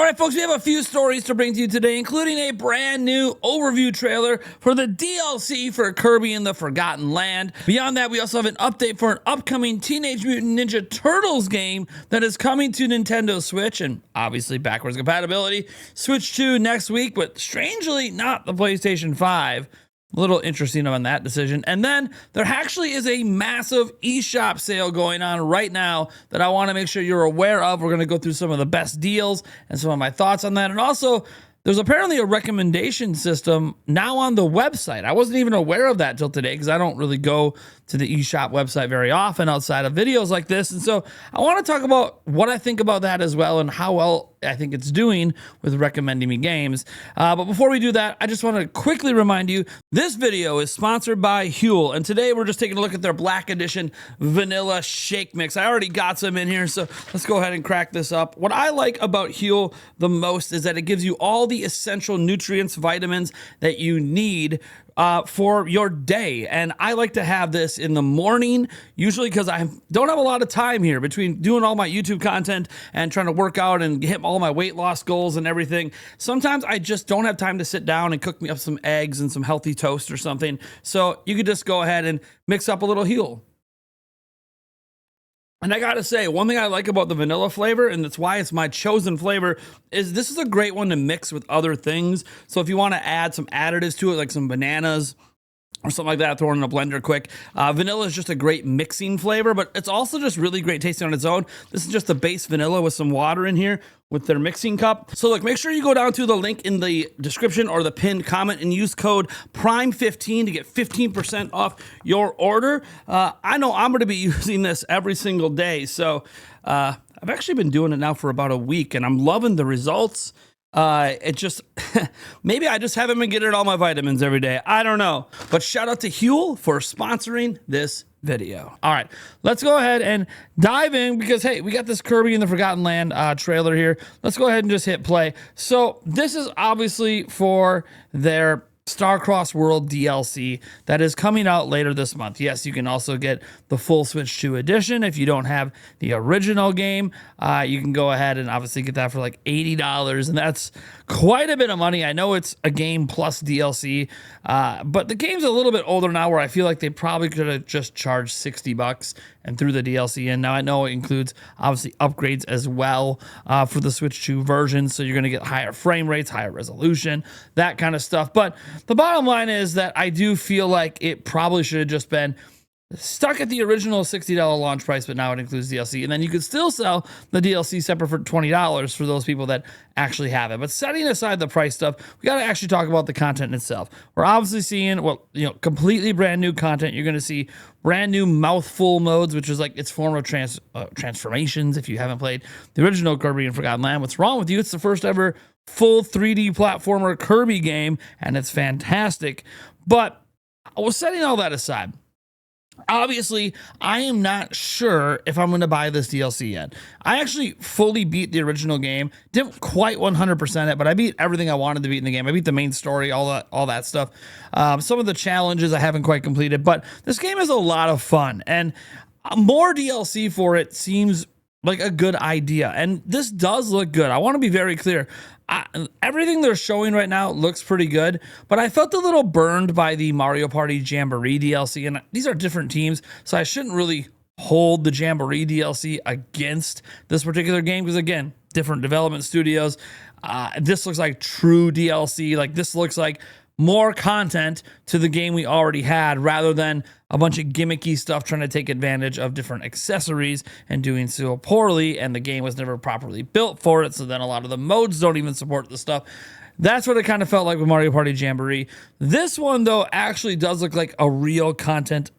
All right, folks, we have a few stories to bring to you today, including a brand new overview trailer for the DLC for Kirby in the Forgotten Land. Beyond that, we also have an update for an upcoming Teenage Mutant Ninja Turtles game that is coming to Nintendo Switch, and obviously backwards compatibility. Switch 2 next week, but strangely not the PlayStation 5. A little interesting on that decision. And then there actually is a massive eShop sale going on right now that I want to make sure you're aware of. We're going to go through some of the best deals and some of my thoughts on that. And also, there's apparently a recommendation system now on the website. I wasn't even aware of that till today because I don't really go to the eShop website very often outside of videos like this. And so I want to talk about what I think about that as well and how well I think it's doing with recommending me games. But before we do that, I just want to quickly remind you, this video is sponsored by Huel. And today we're just taking a look at their Black Edition Vanilla Shake Mix. I already got some in here, so let's go ahead and crack this up. What I like about Huel the most is that it gives you all the essential nutrients, vitamins that you need for your day. And I like to have this in the morning, usually because I don't have a lot of time here between doing all my YouTube content and trying to work out and hit all my weight loss goals and everything. Sometimes I just don't have time to sit down and cook me up some eggs and some healthy toast or something. So you could just go ahead and mix up a little Huel. And I gotta say, one thing I like about the vanilla flavor, and that's why it's my chosen flavor, is this is a great one to mix with other things. So if you want to add some additives to it, like some bananas or something like that, throw it in a blender quick. Vanilla is just a great mixing flavor, but it's also just really great tasting on its own. This is just the base vanilla with some water in here with their mixing cup. So look, make sure you go down to the link in the description or the pinned comment and use code PRIME15 to get 15% off your order. I know I'm gonna be using this every single day. So I've actually been doing it now for about a week and I'm loving the results. It just, maybe I just haven't been getting all my vitamins every day. I don't know. But shout out to Huel for sponsoring this video. All right, let's go ahead and dive in because, hey, we got this Kirby in the Forgotten Land trailer here. Let's go ahead and just hit play. So this is obviously for their Starcross World DLC that is coming out later this month. Yes, you can also get the full Switch 2 edition if you don't have the original game. You can go ahead and obviously get that for like $80, and that's quite a bit of money. I know it's a game plus DLC, but the game's a little bit older now where I feel like they probably could have just charged $60 and threw the DLC in. Now, I know it includes obviously upgrades as well for the Switch 2 version, so you're going to get higher frame rates, higher resolution, that kind of stuff. But the bottom line is that I do feel like it probably should have just been stuck at the original $60 launch price, but now it includes DLC. And then you could still sell the DLC separate for $20 for those people that actually have it. But setting aside the price stuff, we got to actually talk about the content itself. We're obviously seeing, well, completely brand new content. You're going to see brand new mouthful modes, which is like its form of transformations. If you haven't played the original Kirby and Forgotten Land, what's wrong with you? It's the first ever full 3D platformer Kirby game, and it's fantastic. But I was setting all that aside. Obviously, I am not sure if I'm going to buy this DLC yet. I actually fully beat the original game. Didn't quite 100% it, but I beat everything I wanted to beat in the game. I beat the main story, all that stuff. Some of the challenges I haven't quite completed, but this game is a lot of fun, and more DLC for it seems like a good idea. And this does look good. I want to be very clear. Everything they're showing right now looks pretty good, but I felt a little burned by the Mario Party Jamboree DLC, and these are different teams, so I shouldn't really hold the Jamboree DLC against this particular game, because again, different development studios. This looks like true DLC. Like, this looks like more content to the game we already had rather than a bunch of gimmicky stuff trying to take advantage of different accessories and doing so poorly, and the game was never properly built for it, so then a lot of the modes don't even support the stuff. That's what it kind of felt like with Mario Party Jamboree. This one, though, actually does look like a real content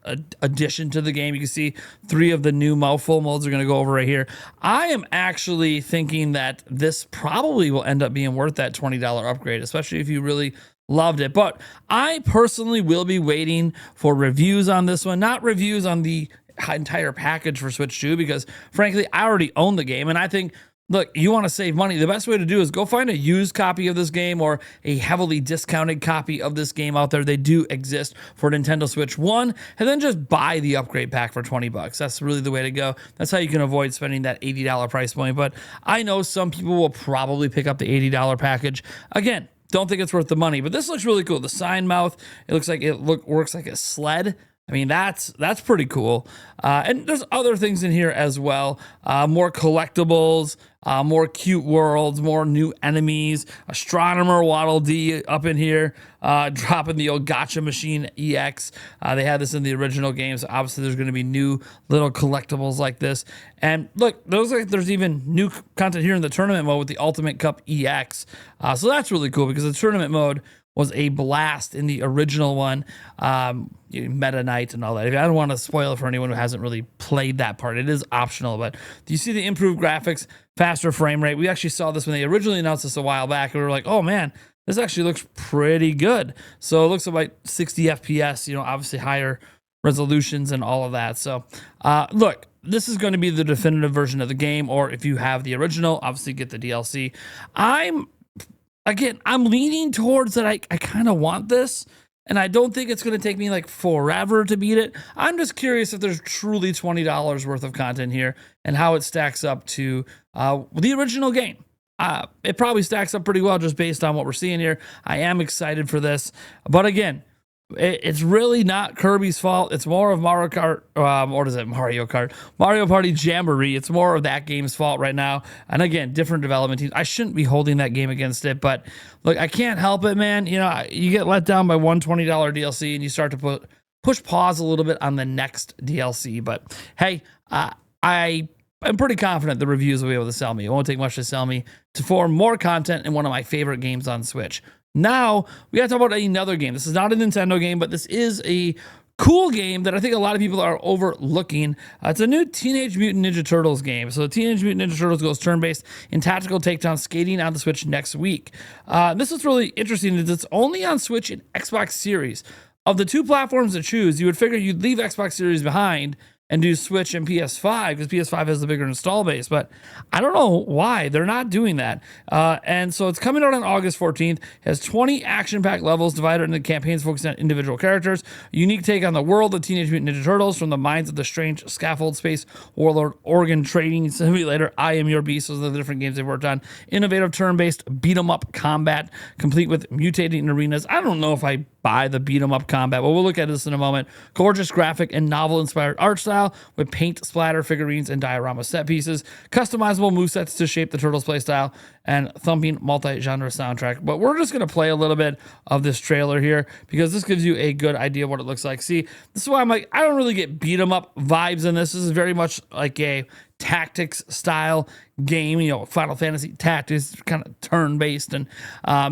addition to the game. You can see 3 of the new mouthful modes are going to go over right here. I am actually thinking that this probably will end up being worth that $20 upgrade, especially if you really loved it. But I personally will be waiting for reviews on this one, not reviews on the entire package for Switch 2, because frankly, I already own the game, and I think Look, you want to save money. The best way to do is go find a used copy of this game or a heavily discounted copy of this game out there. They do exist for Nintendo Switch 1, and then just buy the upgrade pack for 20 bucks. That's really the way to go. That's how you can avoid spending that $80 price point. But I know some people will probably pick up the $80 package. Again, don't think it's worth the money, but this looks really cool. The sign mouth, it looks like it works like a sled. I mean, that's pretty cool. And there's other things in here as well. More collectibles, more cute worlds, more new enemies. Astronomer Waddle Dee up in here, dropping the old Gotcha Machine EX. They had this in the original game, so obviously there's going to be new little collectibles like this. And look, there's even new content here in the tournament mode with the Ultimate Cup EX. So that's really cool because the tournament mode was a blast in the original one, Meta Knight and all that. I don't want to spoil it for anyone who hasn't really played that part. It is optional, but do you see the improved graphics, faster frame rate? We actually saw this when they originally announced this a while back, and we were like, oh man, this actually looks pretty good. So it looks like 60 FPS, obviously higher resolutions and all of that. So look, this is going to be the definitive version of the game, or if you have the original, obviously get the DLC. I'm leaning towards that. I kind of want this, and I don't think it's going to take me like forever to beat it. I'm just curious if there's truly $20 worth of content here and how it stacks up to the original game. It probably stacks up pretty well just based on what we're seeing here. I am excited for this, but again, it's really not Kirby's fault. It's more of Mario Kart, Mario Party Jamboree. It's more of that game's fault right now. And again, different development teams. I shouldn't be holding that game against it, but look, I can't help it, man. You get let down by one $20 DLC and you start to push pause a little bit on the next DLC. But hey, I'm pretty confident the reviews will be able to sell me. It won't take much to sell me for more content in one of my favorite games on Switch. Now, we got to talk about another game. This is not a Nintendo game, but this is a cool game that I think a lot of people are overlooking. It's a new Teenage Mutant Ninja Turtles game. So Teenage Mutant Ninja Turtles goes turn-based in tactical takedown skating on the Switch next week. This is really interesting. It's only on Switch and Xbox Series. Of the two platforms to choose, you would figure you'd leave Xbox Series behind and do Switch and PS5 because PS5 has the bigger install base, but I don't know why they're not doing that. And so it's coming out on August 14th. It has 20 action-packed levels divided into campaigns focusing on individual characters. A unique take on the world of Teenage Mutant Ninja Turtles from the minds of the strange scaffold space warlord organ trading simulator. I Am Your Beast. Those are the different games they've worked on. Innovative turn-based beat-em-up combat, complete with mutating arenas. I don't know if I buy the beat-em-up combat, but we'll look at this in a moment. Gorgeous graphic and novel-inspired art style with paint, splatter, figurines, and diorama set pieces. Customizable movesets to shape the Turtles playstyle and thumping multi-genre soundtrack. But we're just going to play a little bit of this trailer here because this gives you a good idea of what it looks like. See, this is why I'm like, I don't really get beat-em-up vibes in this. This is very much like a tactics style game, Final Fantasy Tactics, kind of turn-based, and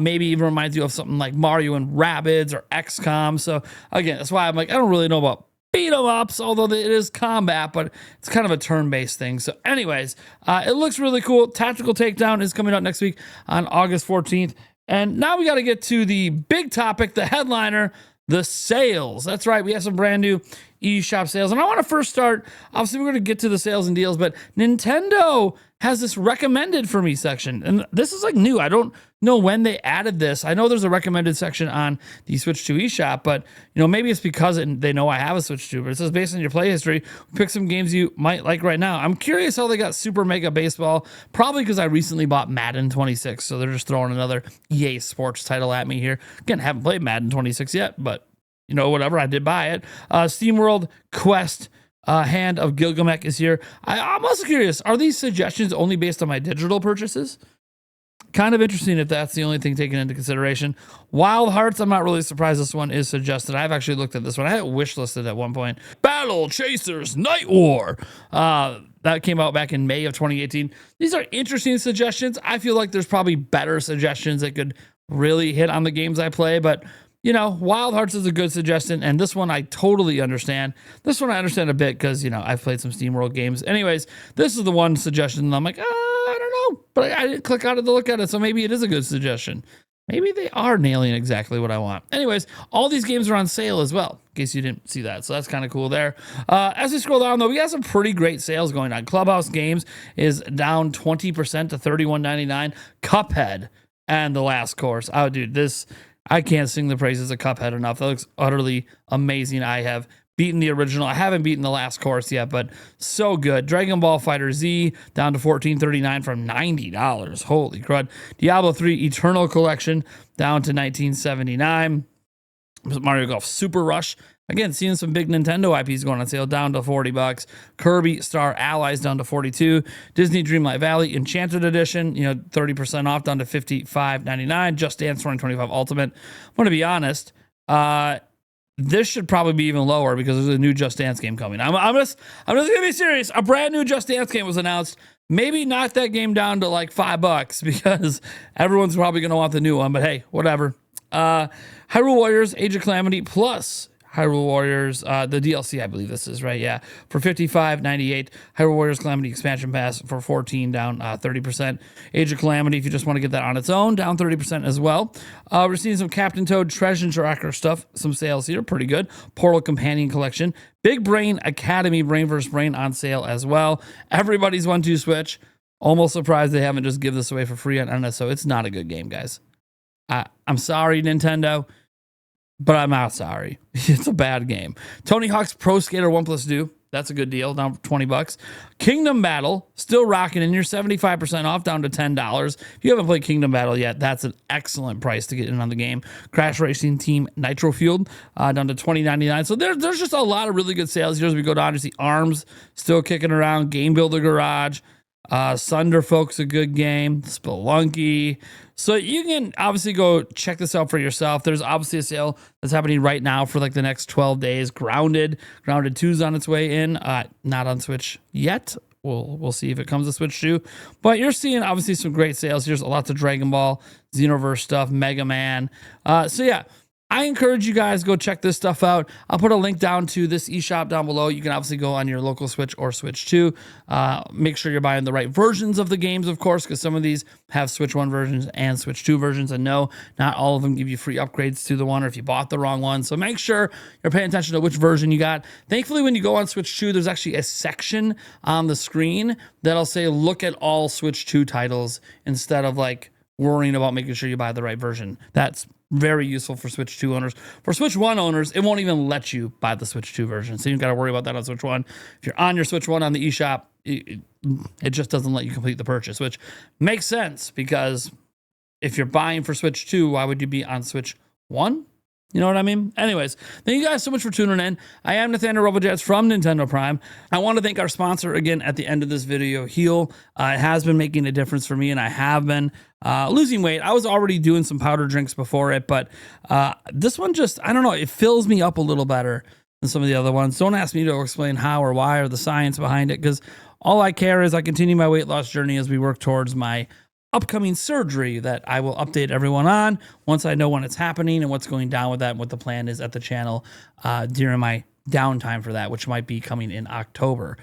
maybe even reminds you of something like Mario and Rabbids or XCOM. So again, that's why I'm like, I don't really know about beat 'em ups, although it is combat, but it's kind of a turn-based thing. So anyways, it looks really cool. Tactical Takedown is coming out next week on August 14th. And now we got to get to the big topic, the headliner, the sales. That's right. We have some brand new eShop sales. And I want to first start, obviously we're going to get to the sales and deals, but Nintendo has this recommended for me section. And this is like new. I don't know when they added this. I know there's a recommended section on the Switch 2 eShop, but maybe it's because they know I have a Switch 2, but it says based on your play history, pick some games you might like right now. I'm curious how they got Super Mega Baseball, probably because I recently bought Madden 26. So they're just throwing another EA Sports title at me here. Again, haven't played Madden 26 yet, but whatever, I did buy it. SteamWorld Quest Hand of Gilgamesh is here. I'm also curious, are these suggestions only based on my digital purchases? Kind of interesting if that's the only thing taken into consideration. Wild Hearts, I'm not really surprised this one is suggested. I've actually looked at this one. I had it wishlisted at one point. Battle Chasers Night War. That came out back in May of 2018. These are interesting suggestions. I feel like there's probably better suggestions that could really hit on the games I play, but Wild Hearts is a good suggestion, and this one I totally understand. This one I understand a bit because, I've played some SteamWorld games. Anyways, this is the one suggestion, and I'm like, I don't know, but I didn't click on it to look at it, so maybe it is a good suggestion. Maybe they are nailing exactly what I want. Anyways, all these games are on sale as well, in case you didn't see that. So that's kind of cool there. As we scroll down, though, we got some pretty great sales going on. Clubhouse Games is down 20% to $31.99. Cuphead and The Last Course. Oh, dude, this, I can't sing the praises of Cuphead enough. That looks utterly amazing. I have beaten the original. I haven't beaten The Last Course yet, but so good. Dragon Ball Fighter Z down to $14.39 from $90. Holy crud. Diablo 3 Eternal Collection down to $19.79. Mario Golf Super Rush. Again, seeing some big Nintendo IPs going on sale, down to $40. Kirby Star Allies down to $42. Disney Dreamlight Valley Enchanted Edition, 30% off, down to $55.99. Just Dance 2025 Ultimate. I'm going to be honest. This should probably be even lower because there's a new Just Dance game coming. I'm just gonna be serious. A brand new Just Dance game was announced. Maybe knock that game down to like $5 because everyone's probably gonna want the new one. But hey, whatever. Hyrule Warriors Age of Calamity plus Hyrule Warriors, the DLC, I believe this is, right? Yeah, for $55.98. Hyrule Warriors Calamity Expansion Pass for $14, down 30%. Age of Calamity, if you just want to get that on its own, down 30% as well. We're seeing some Captain Toad Treasure Tracker stuff, some sales here, pretty good. Portal Companion Collection. Big Brain Academy Brain vs. Brain on sale as well. Everybody's 1-2 Switch. Almost surprised they haven't just give this away for free on NSO. It's not a good game, guys. I'm sorry, Nintendo. But I'm not sorry. It's a bad game. Tony Hawk's Pro Skater 1 Plus Due. That's a good deal. Down $20. Kingdom Battle. Still rocking in. You're 75% off, down to $10. If you haven't played Kingdom Battle yet, that's an excellent price to get in on the game. Crash Racing Team Nitro Fueled. Down to $20.99. So there's just a lot of really good sales here as we go down. You see ARMS still kicking around. Game Builder Garage. Sunder Folk's a good game. Spelunky. So you can obviously go check this out for yourself. There's obviously a sale that's happening right now for like the next 12 days. Grounded 2's on its way in. Not on Switch yet. We'll see if it comes to Switch 2. But you're seeing obviously some great sales. Here's lots of Dragon Ball, Xenoverse stuff, Mega Man. So yeah, I encourage you guys go check this stuff out. I'll put a link down to this eShop down below. You can obviously go on your local Switch or Switch 2. Make sure you're buying the right versions of the games, of course, because some of these have Switch 1 versions and Switch 2 versions. And no, not all of them give you free upgrades to the one or if you bought the wrong one. So make sure you're paying attention to which version you got. Thankfully, when you go on Switch 2, there's actually a section on the screen that'll say, look at all Switch 2 titles instead of like worrying about making sure you buy the right version. That's very useful for Switch 2 owners. For Switch 1 owners, it won't even let you buy the Switch 2 version. So you got to worry about that on Switch 1. If you're on your Switch 1 on the eShop, it just doesn't let you complete the purchase, which makes sense because if you're buying for Switch 2, why would you be on Switch 1? You know what I mean? Anyways, thank you guys so much for tuning in. I am Nathaniel Robojets from Nintendo Prime. I want to thank our sponsor again at the end of this video, Huel. It has been making a difference for me, and I have been losing weight. I was already doing some powder drinks before it, but this one just, I don't know, it fills me up a little better than some of the other ones. Don't ask me to explain how or why or the science behind it, because all I care is I continue my weight loss journey as we work towards my upcoming surgery that I will update everyone on once I know when it's happening and what's going down with that and what the plan is at the channel during my downtime for that, which might be coming in October.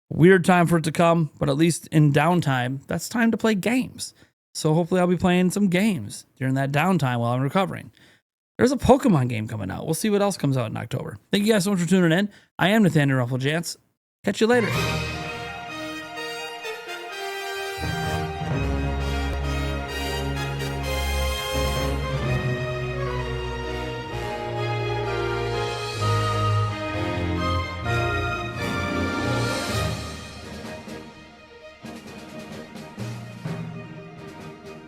Weird time for it to come, but at least in downtime, that's time to play games. So hopefully I'll be playing some games during that downtime while I'm recovering. There's a Pokemon game coming out. We'll see what else comes out in October. Thank you guys so much for tuning in. I am Nathaniel Rufflejants. Catch you later.